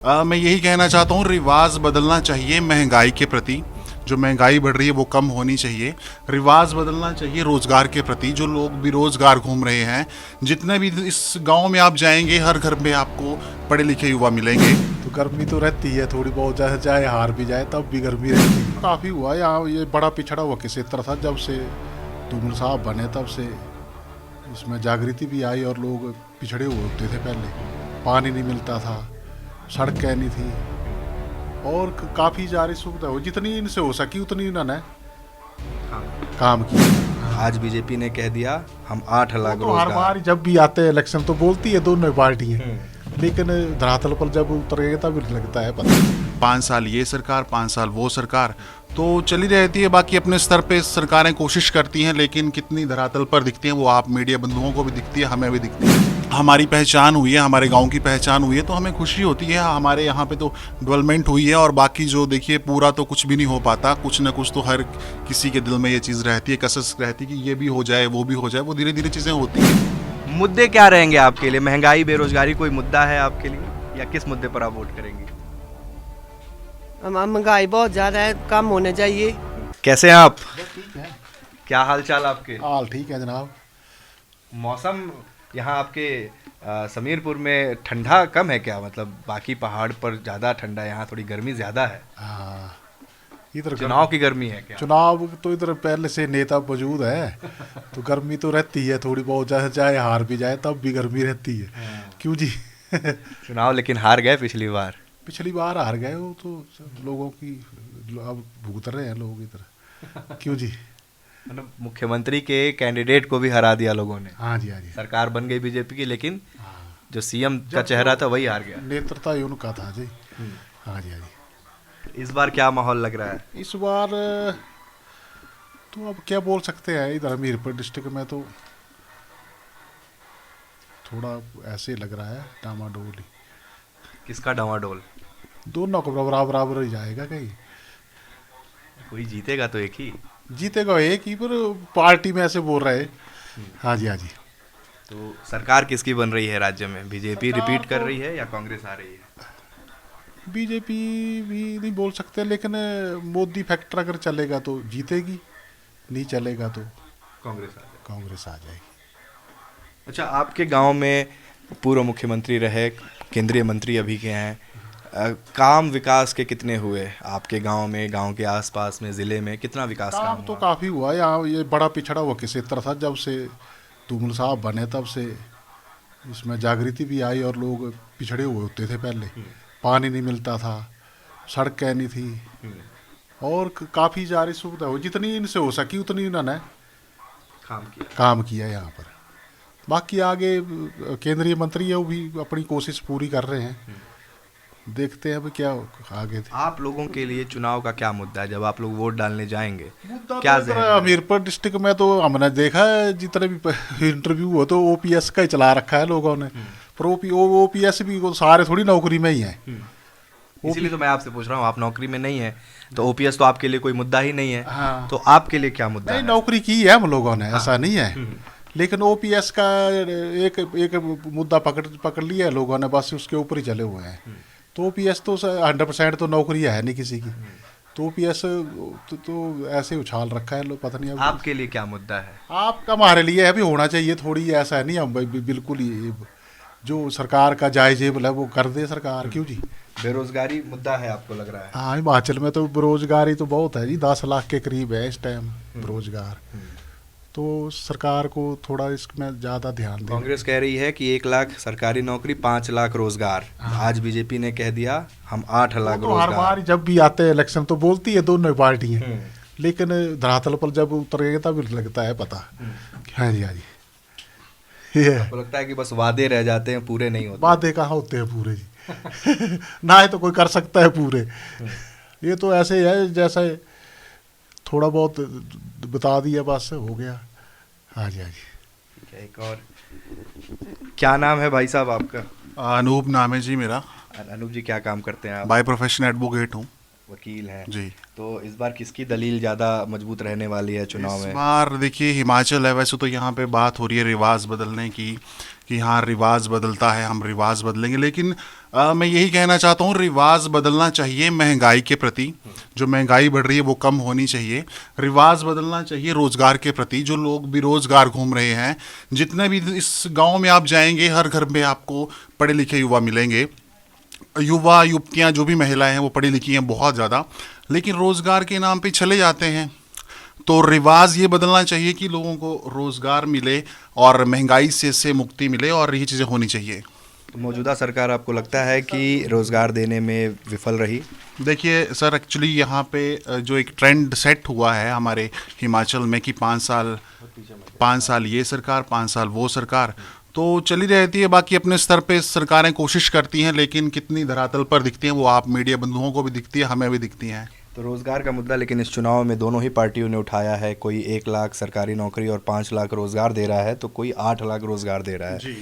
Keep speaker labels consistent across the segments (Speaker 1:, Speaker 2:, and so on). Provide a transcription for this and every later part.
Speaker 1: मैं यही कहना चाहता हूँ, रिवाज बदलना चाहिए महंगाई के प्रति। जो महंगाई बढ़ रही है वो कम होनी चाहिए। रिवाज बदलना चाहिए रोजगार के प्रति। जो लोग बेरोजगार घूम रहे हैं, जितने भी इस गांव में आप जाएंगे, हर घर में आपको पढ़े लिखे युवा मिलेंगे।
Speaker 2: तो गर्मी तो रहती है थोड़ी बहुत, जैसे चाहे हार भी जाए तब भी गर्मी रहती है। काफ़ी हुआ यहाँ, ये बड़ा पिछड़ा हुआ किस तरह था। जब से धूमल साहब बने तब से इसमें जागृति भी आई और लोग पिछड़े हुए होते थे। पहले पानी नहीं मिलता था, सड़कें नहीं थी, और काफ़ी सारी सुविधा हो, जितनी इनसे हो सकी उतनी इन्होंने काम किया।
Speaker 3: आज बीजेपी ने कह दिया हम 8 लाख
Speaker 2: तो हर बार जब भी आते हैं इलेक्शन तो बोलती है दोनों पार्टियां, लेकिन धरातल पर जब उतर गए तब लगता है पता
Speaker 1: 5 साल ये सरकार, 5 साल वो सरकार तो चली रहती है। बाकी अपने स्तर पे सरकारें कोशिश करती हैं, लेकिन कितनी धरातल पर दिखती हैं वो आप मीडिया बंधुओं को भी दिखती है, हमें भी दिखती है। हमारी पहचान हुई है, हमारे गांव की पहचान हुई है, तो हमें खुशी होती है। हमारे यहाँ पे तो डेवलपमेंट हुई है, और बाकी जो देखिए पूरा तो कुछ भी नहीं हो पाता। कुछ ना कुछ तो हर किसी के दिल में ये चीज़ रहती है, कसस रहती है कि ये भी हो जाए, वो भी हो जाए। वो धीरे धीरे चीज़ें होती हैं।
Speaker 3: मुद्दे क्या रहेंगे आपके लिए? महंगाई, बेरोजगारी कोई मुद्दा है आपके लिए, या किस मुद्दे पर आप वोट करेंगे?
Speaker 4: महंगाई बहुत ज़्यादा है, कम होने चाहिए।
Speaker 3: कैसे हैं आप? क्या हाल चाल आपके?
Speaker 2: हाल ठीक है जनाब।
Speaker 3: मौसम यहाँ आपके समीरपुर में ठंडा कम है क्या? मतलब बाकी पहाड़ पर ज़्यादा ठंडा है, यहाँ थोड़ी गर्मी ज़्यादा है।
Speaker 2: हाँ, इधर
Speaker 3: चुनाव की गर्मी है क्या?
Speaker 2: चुनाव तो इधर पहले से नेता मौजूद है, तो गर्मी तो रहती है थोड़ी बहुत, जैसे चाहे हार भी जाए तब भी गर्मी रहती है। क्यों जी?
Speaker 3: चुनाव लेकिन हार गए पिछली बार।
Speaker 2: पिछली बार हार गए वो तो लोगों की, अब भुगत रहे हैं लोग इधर। क्यों जी?
Speaker 3: मतलब मुख्यमंत्री के कैंडिडेट को भी हरा दिया लोगों ने।
Speaker 2: हाँ जी, हाँ जी।
Speaker 3: सरकार बन गई बीजेपी की, लेकिन जो सीएम का चेहरा था वही हार गया।
Speaker 2: नेतृत्व ही उनका था जी। हाँ जी, हाँ जी।
Speaker 3: इस बार क्या माहौल लग रहा है?
Speaker 2: इस बार तो अब क्या बोल सकते हैं, इधर हमीरपुर डिस्ट्रिक्ट में तो थोड़ा ऐसे लग रहा है डामाडोल ही।
Speaker 3: किसका डामाडोल?
Speaker 2: दोनों को बराबर बराबर ही जाएगा। कहीं
Speaker 3: कोई जीतेगा तो एक ही।
Speaker 2: जीतेगा एक ही, पर पार्टी में ऐसे बोल रहे। हाँ जी, हाँ जी।
Speaker 3: तो सरकार किसकी बन रही है राज्य में? बीजेपी
Speaker 2: सरकार
Speaker 3: रिपीट कर
Speaker 2: तो-
Speaker 3: रही है या कांग्रेस आ रही है?
Speaker 2: बीजेपी भी नहीं बोल सकते, लेकिन मोदी फैक्टर अगर चलेगा तो जीतेगी, नहीं चलेगा तो
Speaker 3: कांग्रेस आ जाए।
Speaker 2: कांग्रेस आ जाएगी।
Speaker 3: अच्छा, आपके गांव में पूर्व मुख्यमंत्री रहे, केंद्रीय मंत्री अभी के हैं, काम विकास के कितने हुए आपके गांव में, गांव के आसपास में, जिले में कितना विकास काम
Speaker 2: काम तो
Speaker 3: हुआ?
Speaker 2: काफ़ी हुआ यहाँ। ये बड़ा पिछड़ा हुआ किस तरह था। जब से धूमल साहब बने तब से इसमें जागृति भी आई और लोग पिछड़े हुए होते थे। पहले पानी नहीं मिलता था, सड़कें नहीं थी, और काफ़ी सारी सुविधा हो, जितनी इनसे हो सकी उतनी इन्होंने काम किया यहाँ पर। बाकी आगे केंद्रीय मंत्री है, वो भी अपनी कोशिश पूरी कर रहे हैं। देखते हैं अभी क्या आगे थे।
Speaker 3: आप लोगों के लिए चुनाव का क्या मुद्दा है जब आप लोग वोट डालने जाएंगे?
Speaker 2: मुद्दा
Speaker 3: क्या
Speaker 2: तो इधर
Speaker 3: जहन में?
Speaker 2: हमीरपुर डिस्ट्रिक्ट में तो हमने देखा है, जितने भी इंटरव्यू हो तो ओपीएस का ही चला रखा है लोगों ने। पर ओपीएस भी वो सारे थोड़ी नौकरी में ही है।
Speaker 3: इसीलिए तो मैं आपसे पूछ रहा हूँ, आप नौकरी में नहीं है तो ओपीएस तो आपके लिए कोई मुद्दा ही नहीं है।
Speaker 2: हाँ।
Speaker 3: तो आपके लिए क्या मुद्दा
Speaker 2: नहीं,
Speaker 3: है?
Speaker 2: नौकरी की है हम लोगों ने, ऐसा नहीं है। लेकिन ओपीएस का एक मुद्दा पकड़ लिया है लोगों ने, बस उसके ऊपर ही चले हुए हैं। तो ओपीएस तो 100% तो नौकरी है नहीं किसी की। तो ओपीएस तो ऐसे उछाल रखा है लोग, पता नहीं अब
Speaker 3: आपके लिए क्या मुद्दा है?
Speaker 2: आपका हमारे लिए है भी होना चाहिए थोड़ी। ऐसा नहीं हम बिल्कुल ही जो सरकार का जायजेब है वो कर दे सरकार। क्यों जी?
Speaker 3: बेरोजगारी मुद्दा है आपको लग रहा है?
Speaker 2: हाँ, हिमाचल में तो बेरोजगारी तो बहुत है जी, 10 लाख के करीब है इस टाइम बेरोजगार। तो सरकार को थोड़ा इसमें ज़्यादा ध्यान दें।
Speaker 3: कांग्रेस कह रही है कि 1 लाख सरकारी नौकरी, 5 लाख रोजगार। आज बीजेपी ने कह दिया हम 8 लाख
Speaker 2: वो तो हर
Speaker 3: रोजगार।
Speaker 2: बार जब भी आते हैं इलेक्शन तो बोलती है दोनों पार्टियां, लेकिन धरातल पर जब उतर गए तब लगता है पता। हाँ जी, हाँ जी। ये
Speaker 3: आपको लगता है कि बस वादे रह जाते हैं, पूरे नहीं होते?
Speaker 2: बातें कहाँ होते हैं पूरे जी? ना ही तो कोई कर सकता है पूरे। ये तो ऐसे ही है जैसे थोड़ा बहुत बता दिया बस हो गया। हाँ जी, हाँ जी।
Speaker 3: ठीक है, एक और। क्या नाम है भाई साहब आपका?
Speaker 1: अनूप नाम है जी मेरा।
Speaker 3: अनूप जी, क्या काम करते हैं आप?
Speaker 1: बाय प्रोफेशन एडवोकेट हूँ।
Speaker 3: वकील हैं
Speaker 1: जी।
Speaker 3: तो इस बार किसकी दलील ज़्यादा मजबूत रहने वाली है चुनाव
Speaker 1: इस
Speaker 3: में?
Speaker 1: बार देखिए हिमाचल है, वैसे तो यहाँ पे बात हो रही है रिवाज बदलने की कि हाँ रिवाज बदलता है, हम रिवाज बदलेंगे, लेकिन मैं यही कहना चाहता हूँ रिवाज बदलना चाहिए महंगाई के प्रति। जो महंगाई बढ़ रही है वो कम होनी चाहिए। रिवाज बदलना चाहिए रोजगार के प्रति। जो लोग बेरोजगार घूम रहे हैं, जितने भी इस गांव में आप जाएंगे हर घर में आपको पढ़े लिखे युवा मिलेंगे। युवा युवतियां जो भी महिलाएं हैं वो पढ़ी लिखी हैं बहुत ज़्यादा, लेकिन रोज़गार के नाम पे चले जाते हैं। तो रिवाज ये बदलना चाहिए कि लोगों को रोज़गार मिले और महंगाई से मुक्ति मिले, और ये चीज़ें होनी चाहिए।
Speaker 3: तो मौजूदा सरकार आपको लगता है कि रोज़गार देने में विफल रही?
Speaker 1: देखिए सर, एक्चुअली यहाँ पे जो एक ट्रेंड सेट हुआ है हमारे हिमाचल में कि 5 साल ये सरकार, 5 साल वो सरकार, तो चली रहती है। बाकी अपने स्तर पे सरकारें कोशिश करती हैं, लेकिन कितनी धरातल पर दिखती हैं वो आप मीडिया बंधुओं को भी दिखती है, हमें भी दिखती हैं।
Speaker 3: तो रोज़गार का मुद्दा लेकिन इस चुनाव में दोनों ही पार्टियों ने उठाया है। कोई 1 लाख सरकारी नौकरी और 5 लाख रोज़गार दे रहा है, तो कोई 8 लाख रोज़गार दे रहा है।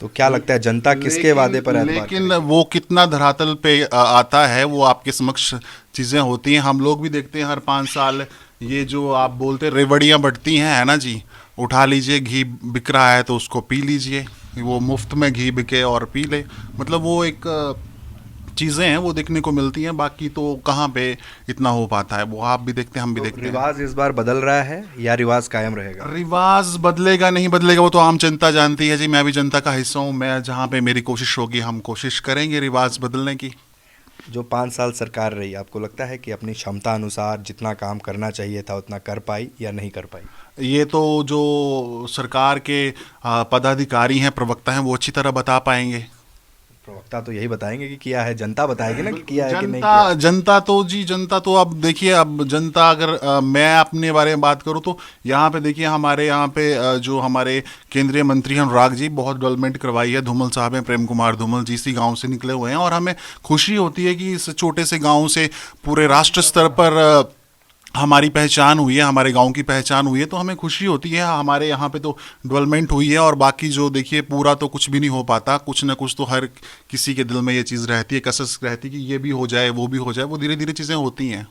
Speaker 3: तो क्या लगता है जनता किसके वादे पर एतबार
Speaker 1: लेकिन
Speaker 3: करेगी?
Speaker 1: वो कितना धरातल पे आता है वो आपके समक्ष चीज़ें होती हैं। हम लोग भी देखते हैं हर 5 साल ये जो आप बोलते रेवड़ियाँ बढ़ती हैं, है ना जी। उठा लीजिए, घी बिक रहा है तो उसको पी लीजिए, वो मुफ्त में घी बिके और पी ले। मतलब वो एक चीज़ें हैं वो देखने को मिलती हैं। बाकी तो कहाँ पे इतना हो पाता है, वो आप भी देखते हैं, हम भी देखते हैं।
Speaker 3: रिवाज इस बार बदल रहा है या रिवाज कायम रहेगा?
Speaker 1: रिवाज बदलेगा नहीं बदलेगा वो तो आम जनता जानती है जी। मैं भी जनता का हिस्सा हूँ। मैं जहाँ पे मेरी कोशिश होगी हम कोशिश करेंगे रिवाज बदलने की।
Speaker 3: जो 5 साल सरकार रही, आपको लगता है कि अपनी क्षमता अनुसार जितना काम करना चाहिए था उतना कर पाई या नहीं कर पाई?
Speaker 1: ये तो जो सरकार के पदाधिकारी हैं, प्रवक्ता हैं, वो अच्छी तरह बता पाएंगे।
Speaker 3: प्रवक्ता तो यही बताएंगे कि किया है, जनता बताएगी ना कि किया है कि नहीं किया।
Speaker 1: जनता तो अब देखिए, अब जनता अगर मैं अपने बारे में बात करूं तो यहाँ पे देखिए हमारे यहाँ पे जो हमारे केंद्रीय मंत्री हैं अनुराग जी, बहुत डेवलपमेंट करवाई है। धूमल साहब हैं, प्रेम कुमार धूमल जी, इसी गांव से निकले हुए हैं, और हमें खुशी होती है कि इस छोटे से गांव से पूरे राष्ट्र स्तर पर हमारी पहचान हुई है, हमारे गांव की पहचान हुई है। तो हमें खुशी होती है। हमारे यहाँ पे तो डेवलपमेंट हुई है, और बाकी जो देखिए पूरा तो कुछ भी नहीं हो पाता। कुछ ना कुछ तो हर किसी के दिल में ये चीज़ रहती है, कसस रहती है कि ये भी हो जाए वो भी हो जाए। वो धीरे धीरे चीज़ें होती हैं।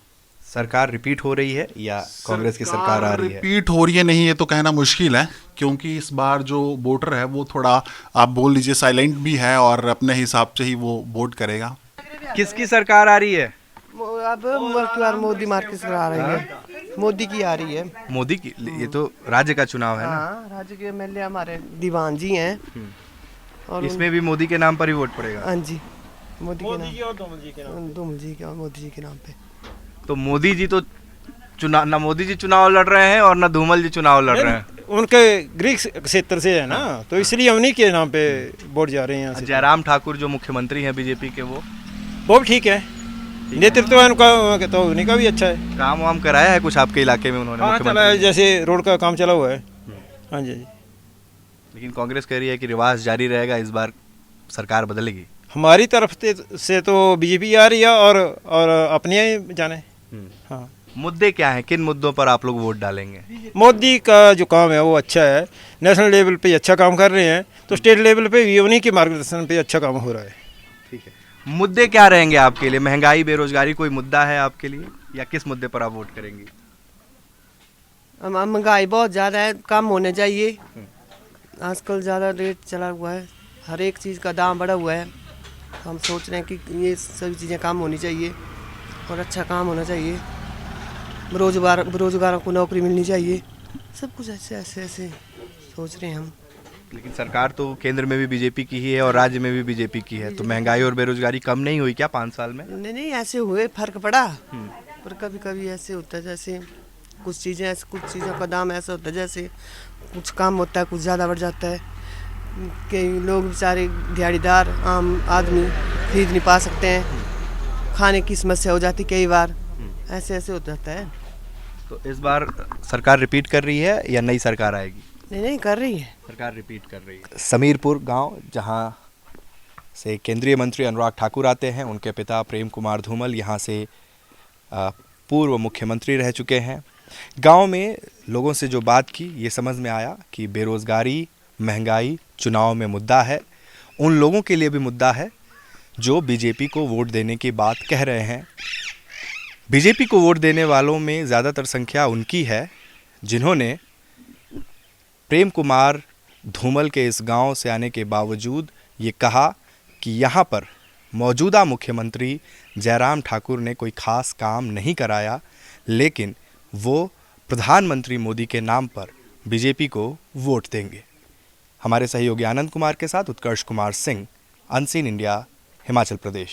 Speaker 3: सरकार रिपीट हो रही है या कांग्रेस की सरकार आ रही है?
Speaker 1: रिपीट हो रही है नहीं, ये तो कहना मुश्किल है, क्योंकि इस बार जो वोटर है वो थोड़ा आप बोल लीजिए साइलेंट भी है, और अपने हिसाब से ही वो वोट करेगा।
Speaker 3: किसकी सरकार आ रही है?
Speaker 4: अब की बार मोदी मार्केट आ रही है, मोदी की आ रही है।
Speaker 3: मोदी की? ये तो राज्य का चुनाव है ना।
Speaker 4: हाँ, राज्य के एमएलए हमारे दीवान जी हैं, और
Speaker 3: इसमें भी मोदी के नाम पर ही वोट पड़ेगा?
Speaker 4: हाँ जी, मोदी के नाम, धूमल जी के और मोदी जी के नाम पे।
Speaker 3: तो मोदी जी तो चुनाव, ना मोदी जी चुनाव लड़ रहे हैं और ना धूमल जी चुनाव लड़ रहे हैं।
Speaker 5: उनके गृह क्षेत्र से है ना, तो इसलिए उन्हीं के नाम पे वोट जा रहे हैं यहाँ से।
Speaker 3: जयराम ठाकुर जो मुख्यमंत्री हैं बीजेपी के, वो
Speaker 5: भी ठीक है, नेतृत्व है उनका, तो उन्हीं का भी अच्छा है।
Speaker 3: काम वाम कराया है कुछ आपके इलाके में उन्होंने?
Speaker 5: हाँ, चला है, जैसे रोड का काम चला हुआ है। हाँ जी।
Speaker 3: लेकिन कांग्रेस कह रही है कि रिवाज जारी रहेगा, इस बार सरकार बदलेगी।
Speaker 5: हमारी तरफ से तो बीजेपी आ रही है, और अपने जाने। हाँ,
Speaker 3: मुद्दे क्या हैं, किन मुद्दों पर आप लोग वोट डालेंगे?
Speaker 5: मोदी का जो काम है वो अच्छा है, नेशनल लेवल पे अच्छा काम कर रहे हैं, तो स्टेट लेवल पे भी उन्हीं के मार्गदर्शन पे अच्छा काम हो रहा है।
Speaker 3: ठीक है, मुद्दे क्या रहेंगे आपके लिए? महंगाई, बेरोजगारी कोई मुद्दा है आपके लिए, या किस मुद्दे पर आप वोट करेंगी?
Speaker 4: महंगाई बहुत ज़्यादा है, कम होने चाहिए। आजकल ज़्यादा रेट चला हुआ है, हर एक चीज़ का दाम बढ़ा हुआ है। हम सोच रहे हैं कि ये सभी चीज़ें कम होनी चाहिए और अच्छा काम होना चाहिए। बेरोजगारों को नौकरी मिलनी चाहिए। सब कुछ ऐसे ऐसे ऐसे सोच रहे हैं हम।
Speaker 3: लेकिन सरकार तो केंद्र में भी बीजेपी की ही है और राज्य में भी बीजेपी की है, तो महंगाई और बेरोजगारी कम नहीं हुई क्या 5 साल में?
Speaker 4: नहीं, ऐसे हुए, फर्क पड़ा। पर कभी कभी ऐसे होता है, जैसे कुछ चीज़ों का दाम ऐसा होता है, जैसे कुछ कम होता है, कुछ ज़्यादा बढ़ जाता है। कई लोग बेचारे दिहाड़ीदार आम आदमी खरीद नहीं पा सकते हैं, खाने की समस्या हो जाती कई बार, ऐसे ऐसे हो जाता है।
Speaker 3: तो इस बार सरकार रिपीट कर रही है या नई सरकार आएगी?
Speaker 4: नहीं, कर रही है
Speaker 3: सरकार, रिपीट कर रही है। समीरपुर गांव, जहां से केंद्रीय मंत्री अनुराग ठाकुर आते हैं, उनके पिता प्रेम कुमार धूमल यहां से पूर्व मुख्यमंत्री रह चुके हैं। गांव में लोगों से जो बात की, ये समझ में आया कि बेरोज़गारी, महंगाई चुनाव में मुद्दा है। उन लोगों के लिए भी मुद्दा है जो बीजेपी को वोट देने की बात कह रहे हैं। बीजेपी को वोट देने वालों में ज़्यादातर संख्या उनकी है जिन्होंने प्रेम कुमार धूमल के इस गांव से आने के बावजूद ये कहा कि यहाँ पर मौजूदा मुख्यमंत्री जयराम ठाकुर ने कोई खास काम नहीं कराया, लेकिन वो प्रधानमंत्री मोदी के नाम पर बीजेपी को वोट देंगे। हमारे सहयोगी आनंद कुमार के साथ उत्कर्ष कुमार सिंह, अनसीन इंडिया, हिमाचल प्रदेश।